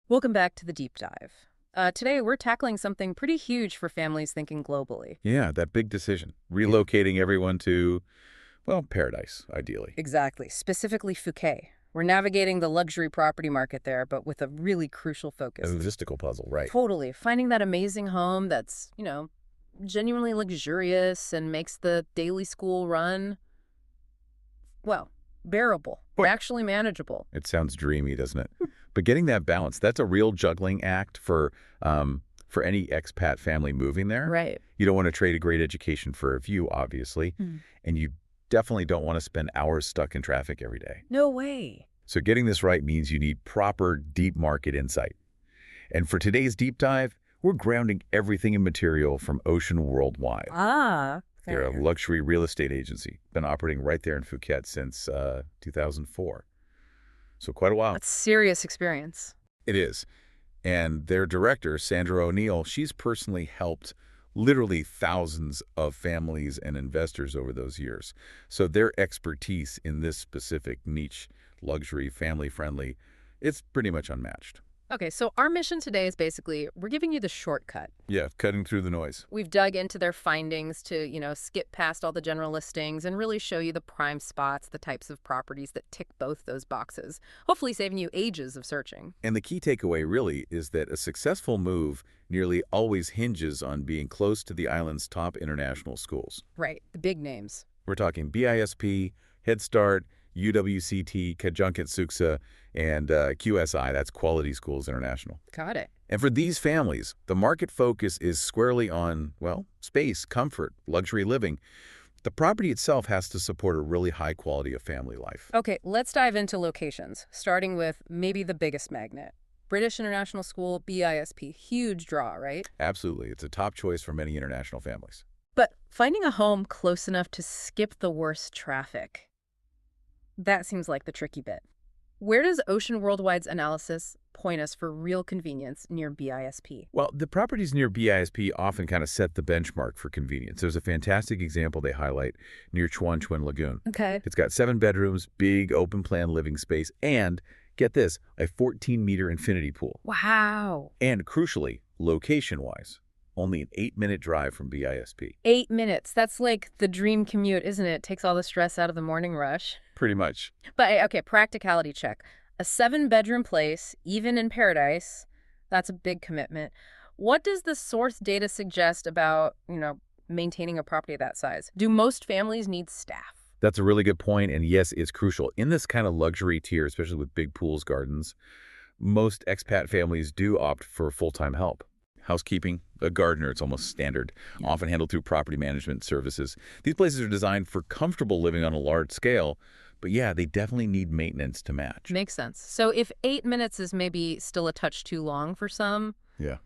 Welcome back to the deep dive. Today, we're tackling something pretty huge for families thinking globally. Yeah, that big decision. Relocating everyone to, well, paradise, ideally. Exactly, specifically Phuket. We're navigating the luxury property market there, but with a really crucial A focus. logistical puzzle, right. Totally. Finding that amazing home that's, genuinely luxurious and makes the daily school run, well, bearable, Boy. actually manageable. It sounds dreamy, doesn't it? But getting that balance, that's a real juggling act for any expat family moving there. Right. You don't want to trade a great education for a view, obviously, and you definitely don't want to spend hours stuck in traffic every day. No way. So getting this right means you need proper deep market insight. And for today's deep dive, we're grounding everything in material from Ocean Worldwide. Ah, They're a luxury real estate agency, been operating right there in Phuket since 2004. So quite a while. That's serious experience. It is. And their director, Sandra O'Neill, she's personally helped literally thousands of families and investors over those years. So their expertise in this specific niche, luxury, family-friendly, it's pretty much unmatched. Okay, so our mission today is basically, we're giving you the shortcut. Yeah, cutting through the noise. We've dug into their findings to, skip past all the general listings and really show you the prime spots, the types of properties that tick both those boxes, hopefully saving you ages of searching. And the key takeaway really is that a successful move nearly always hinges on being close to the island's top international schools. Right, the big names. We're talking BISP, Head Start, UWCT, Kajunket Suksa, and QSI, that's Quality Schools International. Got it. And for these families, the market focus is squarely on, well, space, comfort, luxury living. The property itself has to support a really high quality of family life. Okay, let's dive into locations, starting with maybe the biggest magnet. British International School, BISP, huge draw, right? Absolutely. It's a top choice for many international families. But finding a home close enough to skip the worst traffic, that seems like the tricky bit. Where does Ocean Worldwide's analysis point us for real convenience near BISP? Well, the properties near BISP often kind of set the benchmark for convenience. There's a fantastic example they highlight near Chuan Chuan Lagoon. Okay. It's got 7 bedrooms, big open-plan living space, and, get this, a 14-meter infinity pool. Wow. And crucially, location-wise, only an 8-minute drive from BISP. 8 minutes. That's like the dream commute, isn't it? Takes all the stress out of the morning rush. Pretty much. But, okay, practicality check. A 7-bedroom place, even in paradise, that's a big commitment. What does the source data suggest about, maintaining a property that size? Do most families need staff? That's a really good point, and yes, it's crucial. In this kind of luxury tier, especially with big pools, gardens, most expat families do opt for full-time help. Housekeeping, a gardener, it's almost standard, often handled through property management services. These places are designed for comfortable living on a large scale, but yeah, they definitely need maintenance to match. Makes sense. So if 8 minutes is maybe still a touch too long for some,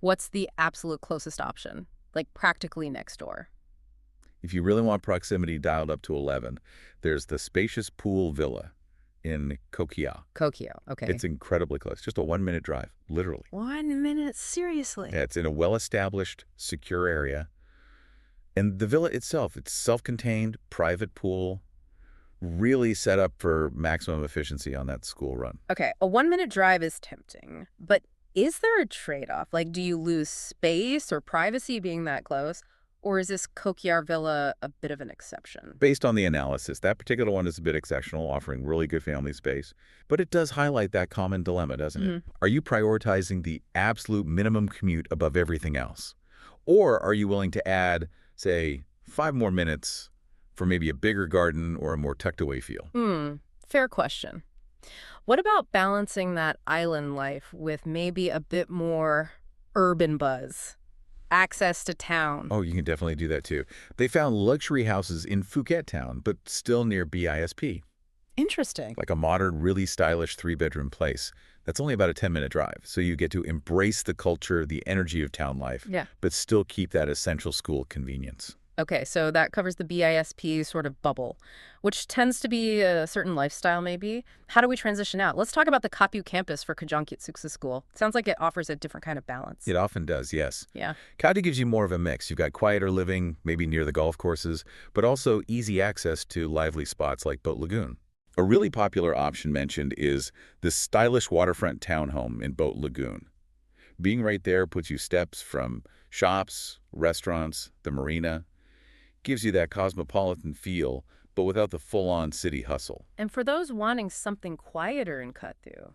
what's the absolute closest option? Like practically next door? If you really want proximity dialed up to 11, there's the spacious pool villa in Kokio. Kokio, okay. It's incredibly close, just a 1-minute drive, literally. 1 minute? Seriously? Yeah, it's in a well-established, secure area. And the villa itself, it's self-contained, private pool, really set up for maximum efficiency on that school run. Okay, a 1-minute drive is tempting, but is there a trade-off? Like, do you lose space or privacy being that close? Or is this Kokiar Villa a bit of an exception? Based on the analysis, that particular one is a bit exceptional, offering really good family space. But it does highlight that common dilemma, doesn't it? Are you prioritizing the absolute minimum commute above everything else? Or are you willing to add, say, 5 more minutes for maybe a bigger garden or a more tucked-away feel? Fair question. What about balancing that island life with maybe a bit more urban buzz? Access to town. Oh, you can definitely do that too. They found luxury houses in Phuket town, but still near BISP. Interesting. Like a modern, really stylish 3-bedroom place. That's only about a 10-minute drive. So you get to embrace the culture, the energy of town life, but still keep that essential school convenience. Okay, so that covers the BISP sort of bubble, which tends to be a certain lifestyle maybe. How do we transition out? Let's talk about the Kapu campus for Kajunket Suksa School. Sounds like it offers a different kind of balance. It often does, yes. Yeah. Kapu gives you more of a mix. You've got quieter living, maybe near the golf courses, but also easy access to lively spots like Boat Lagoon. A really popular option mentioned is this stylish waterfront townhome in Boat Lagoon. Being right there puts you steps from shops, restaurants, the marina, gives you that cosmopolitan feel, but without the full-on city hustle. And for those wanting something quieter in Kathu,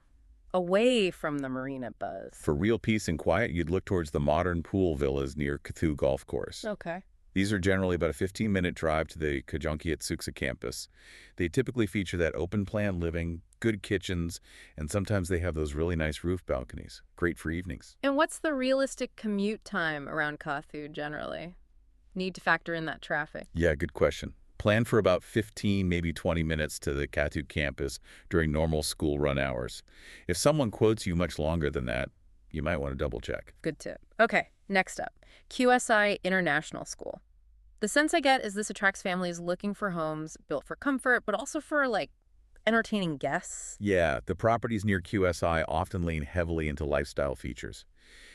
away from the marina buzz. For real peace and quiet, you'd look towards the modern pool villas near Kathu Golf Course. Okay. These are generally about a 15-minute drive to the Kajonki at Suksa campus. They typically feature that open-plan living, good kitchens, and sometimes they have those really nice roof balconies. Great for evenings. And what's the realistic commute time around Kathu generally? Need to factor in that traffic. Yeah, good question. Plan for about 15, maybe 20 minutes to the Kathu campus during normal school run hours. If someone quotes you much longer than that, you might want to double check. Good tip. Okay, next up, QSI International School. The sense I get is this attracts families looking for homes built for comfort, but also for, like, entertaining guests. Yeah, the properties near QSI often lean heavily into lifestyle features.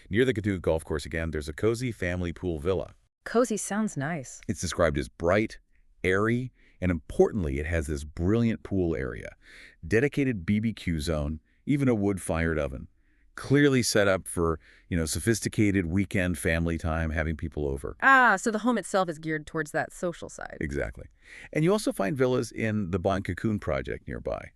Near the Kathu Golf Course again, there's a cozy family pool villa. Cozy sounds nice. It's described as bright, airy, and importantly, it has this brilliant pool area, dedicated BBQ zone, even a wood-fired oven. Clearly set up for, sophisticated weekend family time, having people over. Ah, so the home itself is geared towards that social side. Exactly. And you also find villas in the Ban Cocoon project nearby.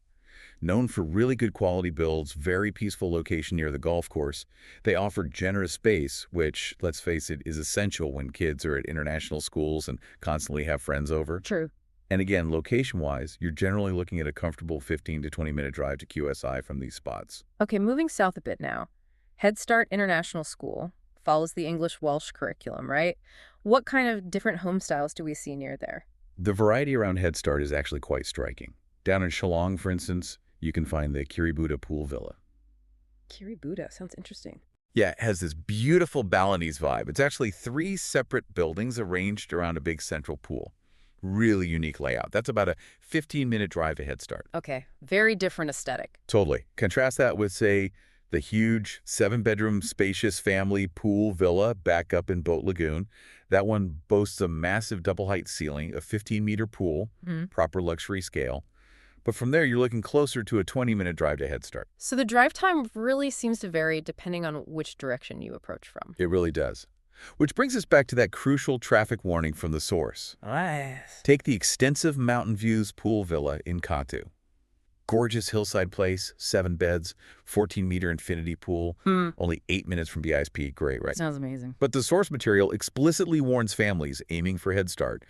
Known for really good quality builds, very peaceful location near the golf course, they offer generous space, which, let's face it, is essential when kids are at international schools and constantly have friends over. True. And again, location-wise, you're generally looking at a comfortable 15 to 20-minute drive to QSI from these spots. Okay, moving south a bit now. Head Start International School follows the English-Welsh curriculum, right? What kind of different home styles do we see near there? The variety around Head Start is actually quite striking. Down in Shillong, for instance, you can find the Kiribuda Pool Villa. Kiribuda sounds interesting. Yeah, it has this beautiful Balinese vibe. It's actually 3 separate buildings arranged around a big central pool. Really unique layout. That's about a 15-minute drive to Head Start. Okay, very different aesthetic. Totally. Contrast that with, say, the huge 7-bedroom spacious family pool villa back up in Boat Lagoon. That one boasts a massive double-height ceiling, a 15-meter pool, proper luxury scale. But from there, you're looking closer to a 20-minute drive to Head Start. So the drive time really seems to vary depending on which direction you approach from. It really does. Which brings us back to that crucial traffic warning from the source. Nice. Take the extensive Mountain Views Pool Villa in Kathu. Gorgeous hillside place, 7 beds, 14-meter infinity pool, only 8 minutes from BISP. Great, right? Sounds amazing. But the source material explicitly warns families aiming for Head Start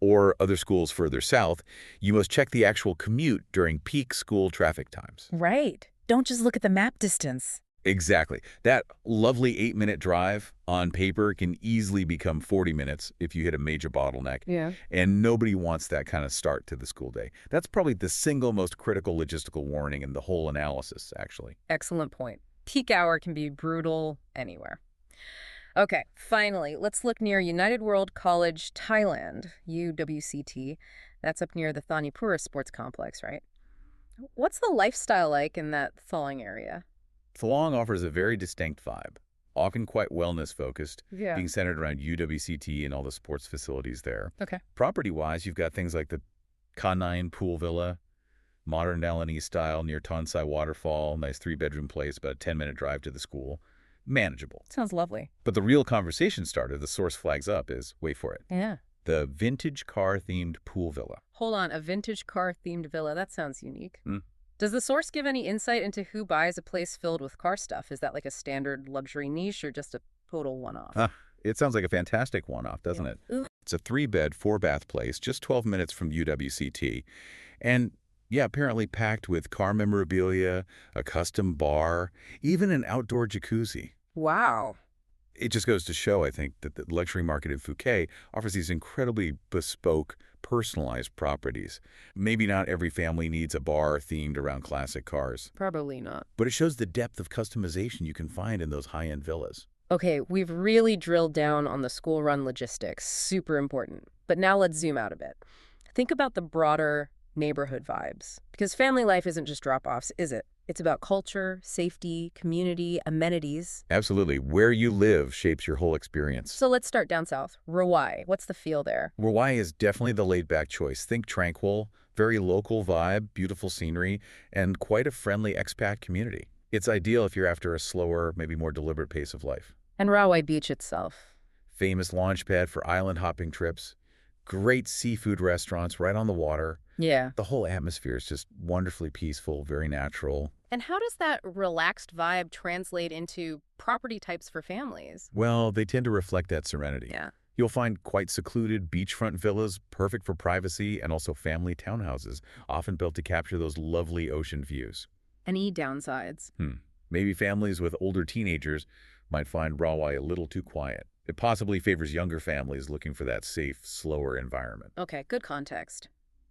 or other schools further south, you must check the actual commute during peak school traffic times. Right. Don't just look at the map distance. Exactly. That lovely 8-minute drive on paper can easily become 40 minutes if you hit a major bottleneck. Yeah. And nobody wants that kind of start to the school day. That's probably the single most critical logistical warning in the whole analysis, actually. Excellent point. Peak hour can be brutal anywhere. Okay, finally, let's look near United World College, Thailand, UWCT. That's up near the Thonipura Sports Complex, right? What's the lifestyle like in that thawing area? Thalong offers a very distinct vibe, often quite wellness-focused, Yeah. being centered around UWCT and all the sports facilities there. Okay. Property-wise, you've got things like the K9 Pool Villa, modern Balinese style near Tonsai Waterfall, nice 3-bedroom place, about a 10-minute drive to the school. Manageable. Sounds lovely. But the real conversation starter the source flags up is, wait for it, Yeah. the vintage car-themed pool villa. Hold on, a vintage car-themed villa. That sounds unique. Hmm. Does the source give any insight into who buys a place filled with car stuff? Is that like a standard luxury niche or just a total one-off? It sounds like a fantastic one-off, doesn't it? Ooh. It's a 3-bed, 4-bath place, just 12 minutes from UWCT. And yeah, apparently packed with car memorabilia, a custom bar, even an outdoor jacuzzi. Wow. It just goes to show, I think, that the luxury market in Phuket offers these incredibly bespoke, personalized properties. Maybe not every family needs a bar themed around classic cars, Probably not. but it shows the depth of customization you can find in those high-end villas. Okay, we've really drilled down on the school-run logistics. Super important. But now let's zoom out a bit. Think about the broader neighborhood vibes. Because family life isn't just drop-offs, is it? It's about culture, safety, community, amenities. Absolutely. Where you live shapes your whole experience. So let's start down south. Rawai. What's the feel there? Rawai is definitely the laid-back choice. Think tranquil, Very local vibe, beautiful scenery, and quite a friendly expat community. It's ideal if you're after a slower, maybe more deliberate pace of life. And Rahway Beach itself. Famous launch pad for island hopping trips, great seafood restaurants right on the water. Yeah. The whole atmosphere is just wonderfully peaceful, very natural. And how does that relaxed vibe translate into property types for families? Well, they tend to reflect that serenity. Yeah. You'll find quite secluded beachfront villas, perfect for privacy, and also family townhouses, often built to capture those lovely ocean views. Any downsides? Maybe families with older teenagers might find Rawai a little too quiet. It possibly favors younger families looking for that safe, slower environment. Okay, good context.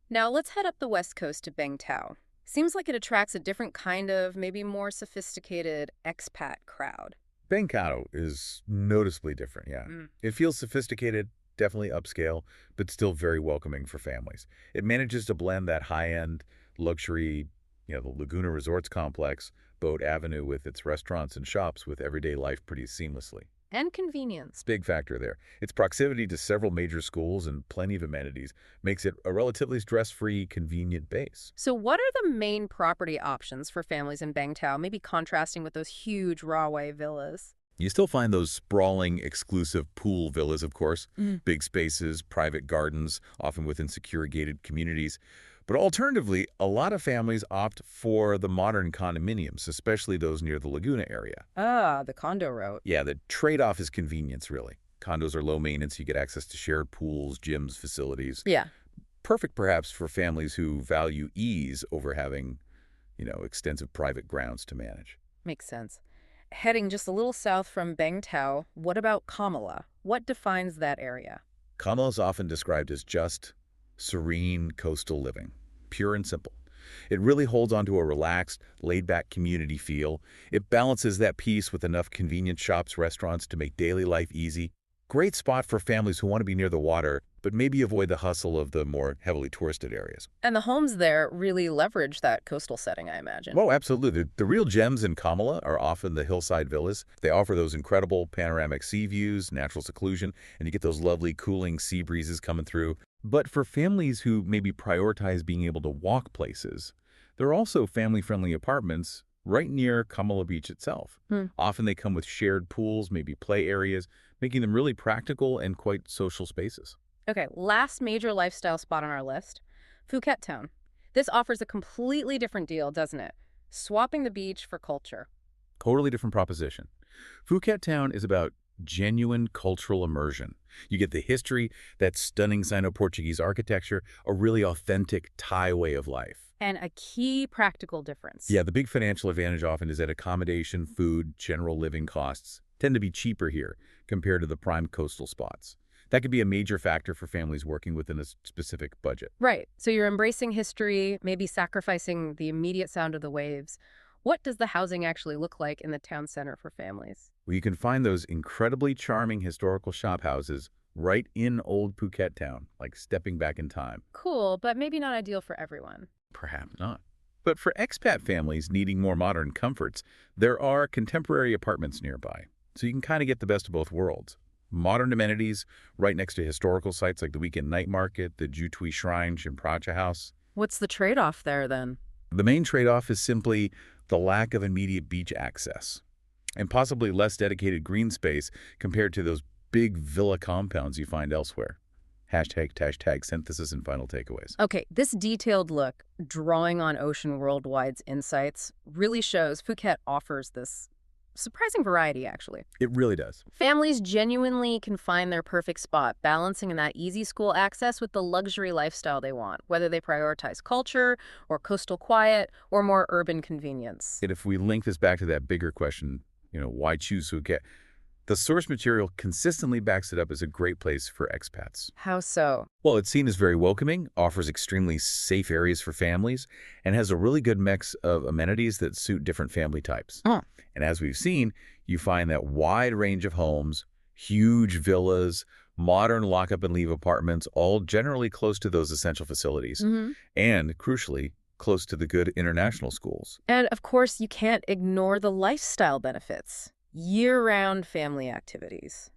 Now let's head up the west coast to Bang Tao. Seems like it attracts a different kind of, maybe more sophisticated expat crowd. Bangkok is noticeably different, yeah. It feels sophisticated, definitely upscale, but still very welcoming for families. It manages to blend that high-end luxury, the Laguna Resorts complex, Boat Avenue with its restaurants and shops with everyday life pretty seamlessly. And convenience. Big factor there. Its proximity to several major schools and plenty of amenities makes it a relatively stress-free, convenient base. So what are the main property options for families in Bang Tao, maybe contrasting with those huge Rahway villas? You still find those sprawling, exclusive pool villas, of course, big spaces, private gardens, often within secure gated communities. But alternatively, a lot of families opt for the modern condominiums, especially those near the Laguna area. Ah, the condo route. Yeah, the trade-off is convenience, really. Condos are low maintenance, you get access to shared pools, gyms, facilities. Yeah. Perfect, perhaps, for families who value ease over having, extensive private grounds to manage. Makes sense. Heading just a little south from Bang Tao, what about Kamala? What defines that area? Kamala is often described as just, serene coastal living, pure and simple. It really holds on to a relaxed, laid-back community feel. It balances that peace with enough convenient shops, restaurants to make daily life easy. Great spot for families who want to be near the water, but maybe avoid the hustle of the more heavily touristed areas. And the homes there really leverage that coastal setting, I imagine. Oh, absolutely. The real gems in Kamala are often the hillside villas. They offer those incredible panoramic sea views, natural seclusion, and you get those lovely cooling sea breezes coming through. But for families who maybe prioritize being able to walk places, there are also family-friendly apartments right near Kamala Beach itself. Often they come with shared pools, maybe play areas, making them really practical and quite social spaces. Okay, last major lifestyle spot on our list, Phuket Town. This offers a completely different deal, doesn't it? Swapping the beach for culture. Totally different proposition. Phuket Town is about genuine cultural immersion. You get the history, that stunning Sino-Portuguese architecture, a really authentic Thai way of life. And a key practical difference. Yeah, the big financial advantage often is that accommodation, food, general living costs tend to be cheaper here compared to the prime coastal spots. That could be a major factor for families working within a specific budget. Right. So you're embracing history, maybe sacrificing the immediate sound of the waves. What does the housing actually look like in the town center for families? Well, you can find those incredibly charming historical shop houses right in old Phuket Town, like stepping back in time. Cool, but maybe not ideal for everyone. Perhaps not. But for expat families needing more modern comforts, there are contemporary apartments nearby. So you can kind of get the best of both worlds. Modern amenities right next to historical sites like the Weekend Night Market, the Jutui Shrine, Chimpracha House. What's the trade-off there, then? The main trade-off is simply the lack of immediate beach access and possibly less dedicated green space compared to those big villa compounds you find elsewhere. Hashtag synthesis and final takeaways. Okay, this detailed look, drawing on Ocean Worldwide's insights, really shows Phuket offers this surprising variety, actually. It really does. Families genuinely can find their perfect spot, balancing in that easy school access with the luxury lifestyle they want, whether they prioritize culture or coastal quiet or more urban convenience. And if we link this back to that bigger question, why choose Phuket? The source material consistently backs it up as a great place for expats. How so? Well, it's seen as very welcoming, offers extremely safe areas for families, and has a really good mix of amenities that suit different family types. And as we've seen, you find that wide range of homes, huge villas, modern lock-up and leave apartments, all generally close to those essential facilities. And, crucially, close to the good international schools. And, of course, you can't ignore the lifestyle benefits. Year-round family activities.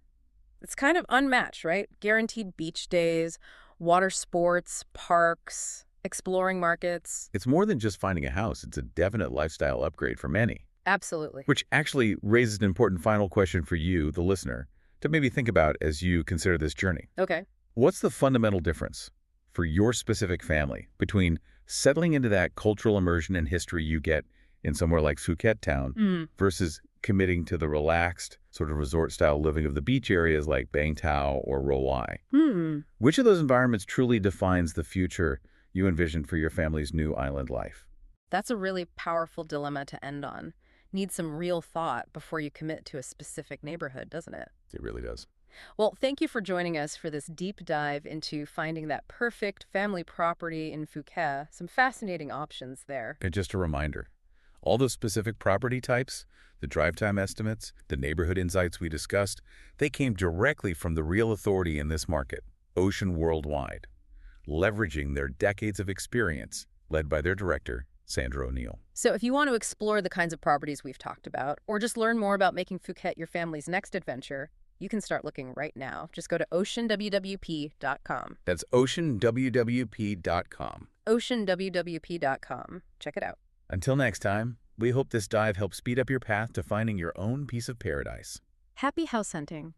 It's kind of unmatched, right? Guaranteed beach days, water sports, parks, Exploring markets. It's more than just finding a house. It's a definite lifestyle upgrade for many. Absolutely. Which actually raises an important final question for you, the listener, to maybe think about as you consider this journey. Okay. What's the fundamental difference for your specific family between settling into that cultural immersion and history you get in somewhere like Phuket town Mm. versus committing to the relaxed sort of resort-style living of the beach areas like Bang Tao or Rawai? Hmm. Which of those environments truly defines the future you envision for your family's new island life? That's a really powerful dilemma to end on. Need some real thought before you commit to a specific neighborhood, doesn't it? It really does. Well, thank you for joining us for this deep dive into finding that perfect family property in Phuket. Some fascinating options there. And just a reminder, all those specific property types, the drive time estimates, the neighborhood insights we discussed, they came directly from the real authority in this market, Ocean Worldwide, leveraging their decades of experience, led by their director, Sandra O'Neill. So if you want to explore the kinds of properties we've talked about, or just learn more about making Phuket your family's next adventure, you can start looking right now. Just go to oceanwwp.com. That's oceanwwp.com. oceanwwp.com. Check it out. Until next time, we hope this dive helps speed up your path to finding your own piece of paradise. Happy house hunting.